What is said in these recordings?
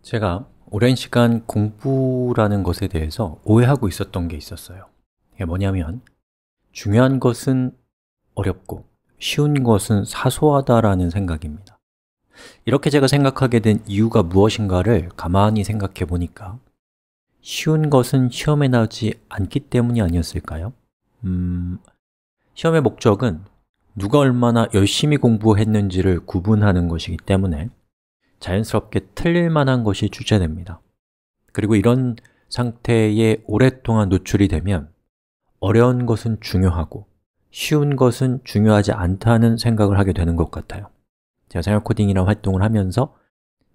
제가 오랜 시간 공부라는 것에 대해서 오해하고 있었던 게 있었어요. 이게 뭐냐면 중요한 것은 어렵고 쉬운 것은 사소하다라는 생각입니다. 이렇게 제가 생각하게 된 이유가 무엇인가를 가만히 생각해 보니까 쉬운 것은 시험에 나오지 않기 때문이 아니었을까요? 시험의 목적은 누가 얼마나 열심히 공부했는지를 구분하는 것이기 때문에 자연스럽게 틀릴 만한 것이 주제됩니다. 그리고 이런 상태에 오랫동안 노출이 되면 어려운 것은 중요하고 쉬운 것은 중요하지 않다는 생각을 하게 되는 것 같아요. 제가 생활 코딩이라는 활동을 하면서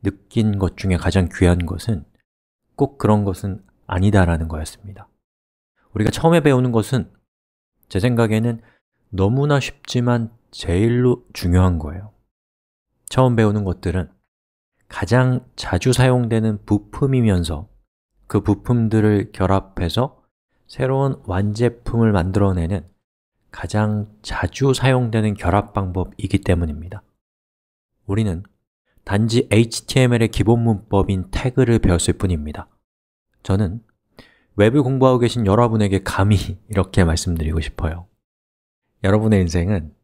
느낀 것 중에 가장 귀한 것은 꼭 그런 것은 아니다라는 거였습니다. 우리가 처음에 배우는 것은 제 생각에는 너무나 쉽지만 제일로 중요한 거예요. 처음 배우는 것들은 가장 자주 사용되는 부품이면서 그 부품들을 결합해서 새로운 완제품을 만들어내는 가장 자주 사용되는 결합 방법이기 때문입니다. 우리는 단지 HTML의 기본 문법인 태그를 배웠을 뿐입니다. 저는 웹을 공부하고 계신 여러분에게 감히 이렇게 말씀드리고 싶어요. 여러분의 인생은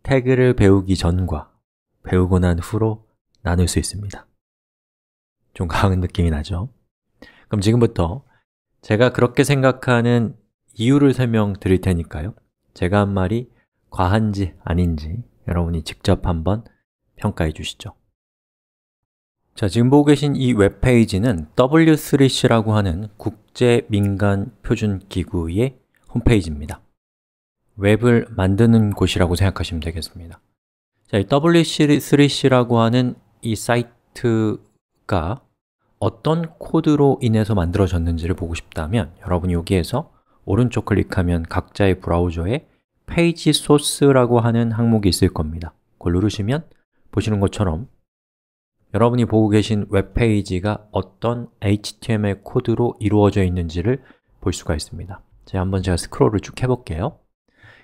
태그를 배우기 전과 배우고 난 후로 나눌 수 있습니다. 좀 강한 느낌이 나죠? 그럼 지금부터 제가 그렇게 생각하는 이유를 설명드릴 테니까요. 제가 한 말이 과한지 아닌지 여러분이 직접 한번 평가해 주시죠. 자, 지금 보고 계신 이 웹페이지는 W3C라고 하는 국제민간표준기구의 홈페이지입니다. 웹을 만드는 곳이라고 생각하시면 되겠습니다. 자, 이 W3C라고 하는 이 사이트가 어떤 코드로 인해서 만들어졌는지를 보고 싶다면 여러분이 여기에서 오른쪽 클릭하면 각자의 브라우저에 페이지 소스라고 하는 항목이 있을 겁니다. 그걸 누르시면 보시는 것처럼 여러분이 보고 계신 웹페이지가 어떤 HTML 코드로 이루어져 있는지를 볼 수가 있습니다. 제가 스크롤을 쭉 해볼게요.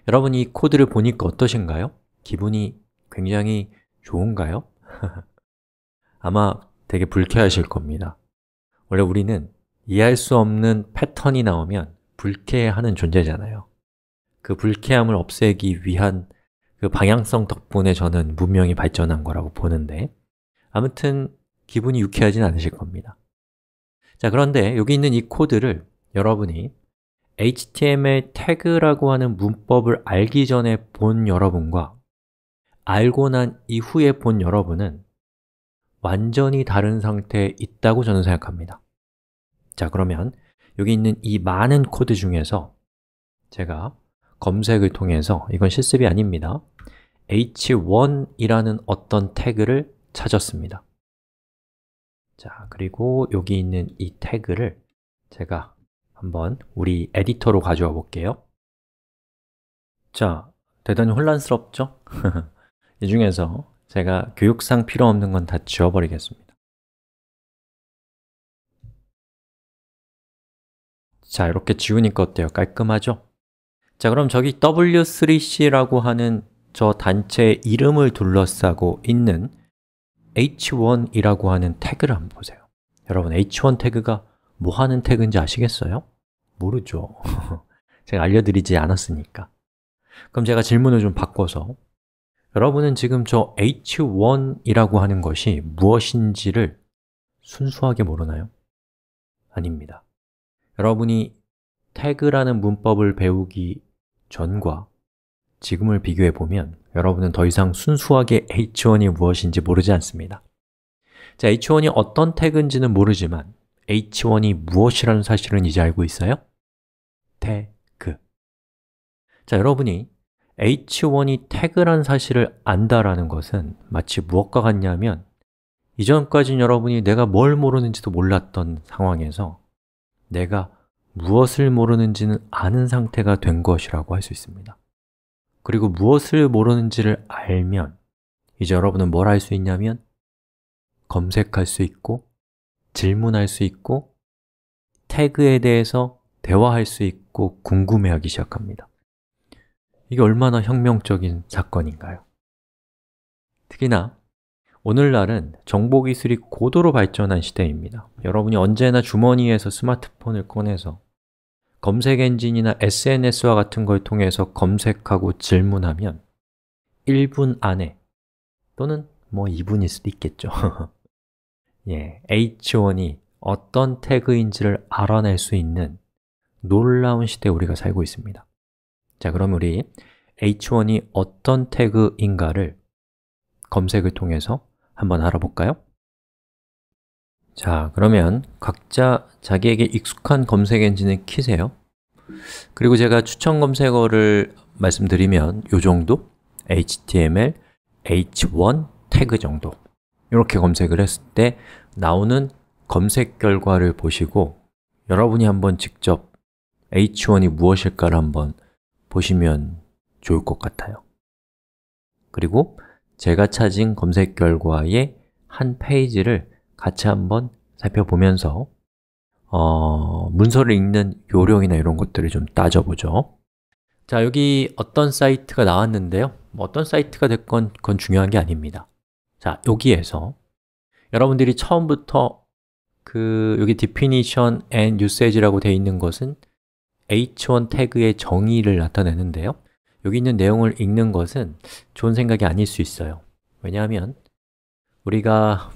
여러분이 이 코드를 보니까 어떠신가요? 기분이 굉장히 좋은가요? 아마 되게 불쾌하실 겁니다. 원래 우리는 이해할 수 없는 패턴이 나오면 불쾌해하는 존재잖아요. 그 불쾌함을 없애기 위한 그 방향성 덕분에 저는 문명이 발전한 거라고 보는데 아무튼 기분이 유쾌하진 않으실 겁니다. 자, 그런데 여기 있는 이 코드를 여러분이 HTML 태그라고 하는 문법을 알기 전에 본 여러분과 알고 난 이후에 본 여러분은 완전히 다른 상태에 있다고 저는 생각합니다. 자, 그러면 여기 있는 이 많은 코드 중에서 제가 검색을 통해서, 이건 실습이 아닙니다, h1이라는 어떤 태그를 찾았습니다. 자, 그리고 여기 있는 이 태그를 제가 한번 우리 에디터로 가져와 볼게요. 자, 대단히 혼란스럽죠? 이 중에서 제가 교육상 필요 없는 건 다 지워버리겠습니다. 자, 이렇게 지우니까 어때요? 깔끔하죠? 자, 그럼 저기 W3C라고 하는 저 단체의 이름을 둘러싸고 있는 h1이라고 하는 태그를 한번 보세요. 여러분, h1 태그가 뭐 하는 태그인지 아시겠어요? 모르죠. 제가 알려드리지 않았으니까. 그럼 제가 질문을 좀 바꿔서 여러분은 지금 저 h1이라고 하는 것이 무엇인지를 순수하게 모르나요? 아닙니다. 여러분이 태그라는 문법을 배우기 전과 지금을 비교해 보면 여러분은 더 이상 순수하게 h1이 무엇인지 모르지 않습니다. 자, h1이 어떤 태그인지는 모르지만 h1이 무엇이라는 사실은 이제 알고 있어요? 태그. 자, 여러분이 h1이 태그란 사실을 안다라는 것은 마치 무엇과 같냐면 이전까지는 여러분이 내가 뭘 모르는지도 몰랐던 상황에서 내가 무엇을 모르는지는 아는 상태가 된 것이라고 할 수 있습니다. 그리고 무엇을 모르는지를 알면 이제 여러분은 뭘 할 수 있냐면 검색할 수 있고 질문할 수 있고 태그에 대해서 대화할 수 있고 궁금해하기 시작합니다. 이게 얼마나 혁명적인 사건인가요? 특히나 오늘날은 정보기술이 고도로 발전한 시대입니다. 여러분이 언제나 주머니에서 스마트폰을 꺼내서 검색 엔진이나 SNS와 같은 걸 통해서 검색하고 질문하면 1분 안에 또는 뭐 2분일 수도 있겠죠. 예, H1이 어떤 태그인지를 알아낼 수 있는 놀라운 시대에 우리가 살고 있습니다. 자, 그럼 우리 H1이 어떤 태그인가를 검색을 통해서 한번 알아볼까요? 자, 그러면 각자 자기에게 익숙한 검색 엔진을 키세요. 그리고 제가 추천 검색어를 말씀드리면 이 정도, HTML, H1 태그 정도 이렇게 검색을 했을 때 나오는 검색 결과를 보시고 여러분이 한번 직접 H1이 무엇일까를 한번 보시면 좋을 것 같아요. 그리고 제가 찾은 검색 결과의 한 페이지를 같이 한번 살펴보면서 문서를 읽는 요령이나 이런 것들을 좀 따져보죠. 자, 여기 어떤 사이트가 나왔는데요. 뭐 어떤 사이트가 됐건 그건 중요한 게 아닙니다. 자, 여기에서 여러분들이 처음부터 여기 definition and usage라고 되어 있는 것은 H1 태그의 정의를 나타내는데요. 여기 있는 내용을 읽는 것은 좋은 생각이 아닐 수 있어요. 왜냐하면 우리가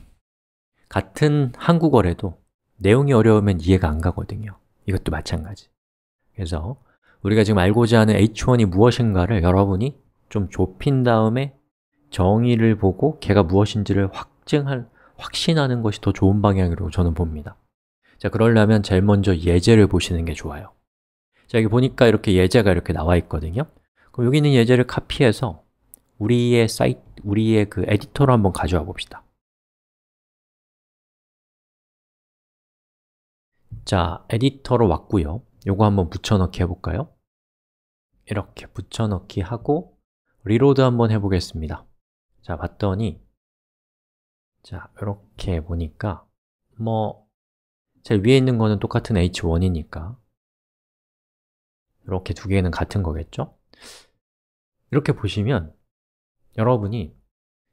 같은 한국어라도 내용이 어려우면 이해가 안 가거든요. 이것도 마찬가지. 그래서 우리가 지금 알고자 하는 H1이 무엇인가를 여러분이 좀 좁힌 다음에 정의를 보고 걔가 무엇인지를 확신하는 것이 더 좋은 방향으로 저는 봅니다. 자, 그러려면 제일 먼저 예제를 보시는 게 좋아요. 자, 여기 보니까 이렇게 예제가 이렇게 나와 있거든요. 그럼 여기 있는 예제를 카피해서 우리의 그 에디터로 한번 가져와 봅시다. 자, 에디터로 왔고요. 요거 한번 붙여넣기 해볼까요? 이렇게 붙여넣기 하고 리로드 한번 해보겠습니다. 자, 봤더니 자, 이렇게 보니까 제일 위에 있는 거는 똑같은 H1이니까 이렇게 두 개는 같은 거겠죠? 이렇게 보시면 여러분이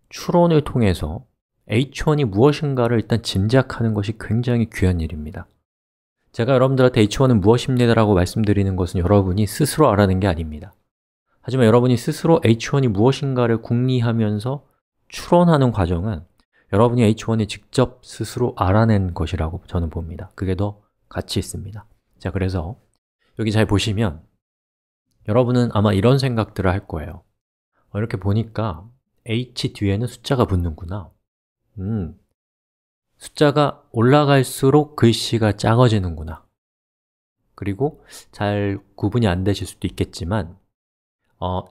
추론을 통해서 H1이 무엇인가를 일단 짐작하는 것이 굉장히 귀한 일입니다. 제가 여러분들한테 H1은 무엇입니다 라고 말씀드리는 것은 여러분이 스스로 알아낸 게 아닙니다. 하지만 여러분이 스스로 H1이 무엇인가를 궁리하면서 추론하는 과정은 여러분이 H1이 직접 스스로 알아낸 것이라고 저는 봅니다. 그게 더 가치 있습니다. 자, 그래서 여기 잘 보시면 여러분은 아마 이런 생각들을 할 거예요. 이렇게 보니까 H 뒤에는 숫자가 붙는구나. 숫자가 올라갈수록 글씨가 작아지는구나. 그리고 잘 구분이 안 되실 수도 있겠지만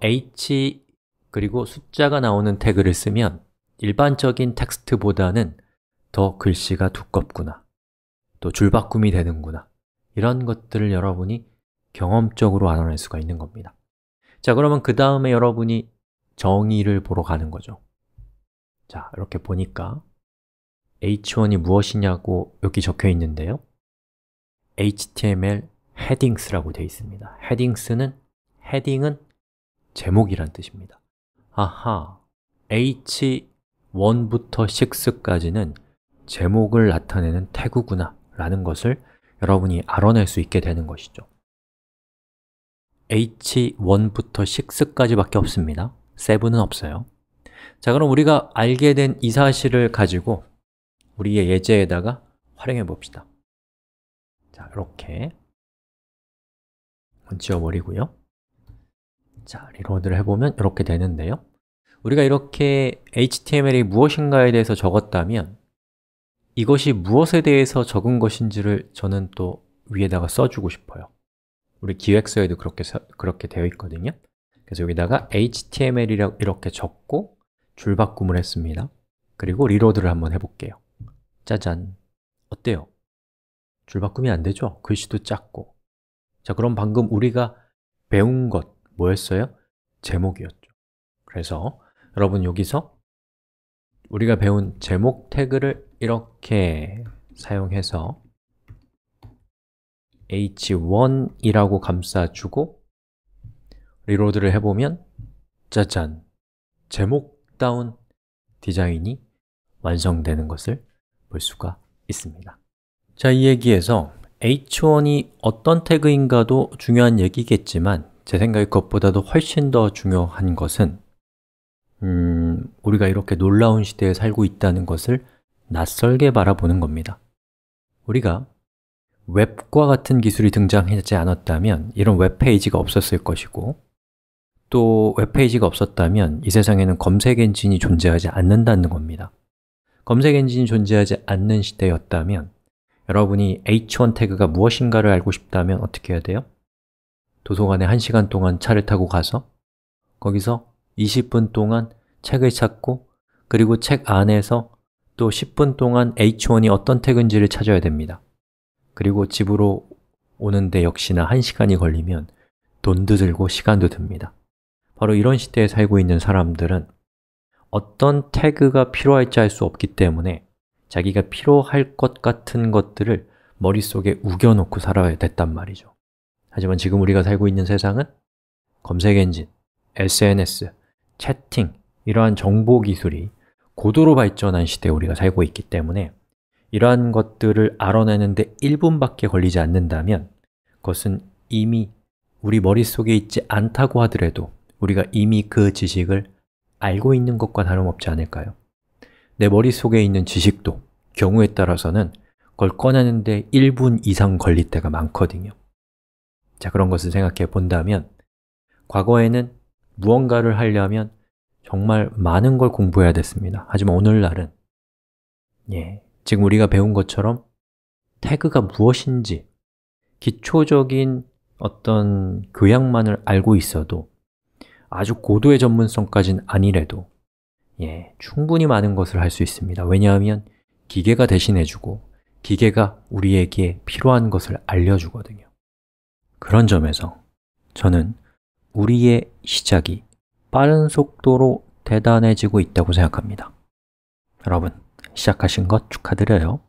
H 그리고 숫자가 나오는 태그를 쓰면 일반적인 텍스트보다는 더 글씨가 두껍구나, 또 줄바꿈이 되는구나, 이런 것들을 여러분이 경험적으로 알아낼 수가 있는 겁니다. 자, 그러면 그 다음에 여러분이 정의를 보러 가는 거죠. 자, 이렇게 보니까 H1이 무엇이냐고 여기 적혀 있는데요. HTML headings라고 되어 있습니다. 헤딩은 제목이란 뜻입니다. 아하, H1부터 6까지는 제목을 나타내는 태그구나 라는 것을 여러분이 알아낼 수 있게 되는 것이죠. H1부터 6까지 밖에 없습니다. 7은 없어요. 자, 그럼 우리가 알게 된 이 사실을 가지고 우리의 예제에다가 활용해 봅시다. 자, 이렇게 지워버리고요. 자, 리로드를 해보면 이렇게 되는데요. 우리가 이렇게 HTML이 무엇인가에 대해서 적었다면 이것이 무엇에 대해서 적은 것인지를 저는 또 위에다가 써주고 싶어요. 우리 기획서에도 그렇게 되어 있거든요. 그래서 여기다가 HTML이라고 이렇게 적고 줄바꿈을 했습니다. 그리고 리로드를 한번 해볼게요. 짜잔! 어때요? 줄바꿈이 안 되죠? 글씨도 작고. 자, 그럼 방금 우리가 배운 것 뭐였어요? 제목이었죠. 그래서 여러분 여기서 우리가 배운 제목 태그를 이렇게 사용해서 H1이라고 감싸주고 리로드를 해보면 짜잔! 제목다운 디자인이 완성되는 것을 볼 수가 있습니다. 자, 이 얘기에서 h1이 어떤 태그인가도 중요한 얘기겠지만 제 생각에 그것보다도 훨씬 더 중요한 것은 우리가 이렇게 놀라운 시대에 살고 있다는 것을 낯설게 바라보는 겁니다. 우리가 웹과 같은 기술이 등장하지 않았다면 이런 웹페이지가 없었을 것이고, 또 웹페이지가 없었다면 이 세상에는 검색 엔진이 존재하지 않는다는 겁니다. 검색 엔진이 존재하지 않는 시대였다면 여러분이 h1 태그가 무엇인가를 알고 싶다면 어떻게 해야 돼요? 도서관에 1시간 동안 차를 타고 가서 거기서 20분 동안 책을 찾고, 그리고 책 안에서 또 10분 동안 h1이 어떤 태그인지를 찾아야 됩니다. 그리고 집으로 오는데 역시나 1시간이 걸리면 돈도 들고 시간도 듭니다. 바로 이런 시대에 살고 있는 사람들은 어떤 태그가 필요할지 알 수 없기 때문에 자기가 필요할 것 같은 것들을 머릿속에 우겨놓고 살아야 됐단 말이죠. 하지만 지금 우리가 살고 있는 세상은 검색 엔진, SNS, 채팅, 이러한 정보 기술이 고도로 발전한 시대에 우리가 살고 있기 때문에 이러한 것들을 알아내는데 1분밖에 걸리지 않는다면 그것은 이미 우리 머릿속에 있지 않다고 하더라도 우리가 이미 그 지식을 알고 있는 것과 다름없지 않을까요? 내 머릿속에 있는 지식도 경우에 따라서는 그걸 꺼내는데 1분 이상 걸릴 때가 많거든요. 자, 그런 것을 생각해 본다면 과거에는 무언가를 하려면 정말 많은 걸 공부해야 됐습니다. 하지만 오늘날은 지금 우리가 배운 것처럼 태그가 무엇인지 기초적인 어떤 교양만을 알고 있어도 아주 고도의 전문성까지는 아니래도 충분히 많은 것을 할 수 있습니다. 왜냐하면 기계가 대신해주고 기계가 우리에게 필요한 것을 알려주거든요. 그런 점에서 저는 우리의 시작이 빠른 속도로 대단해지고 있다고 생각합니다. 여러분, 시작하신 것 축하드려요.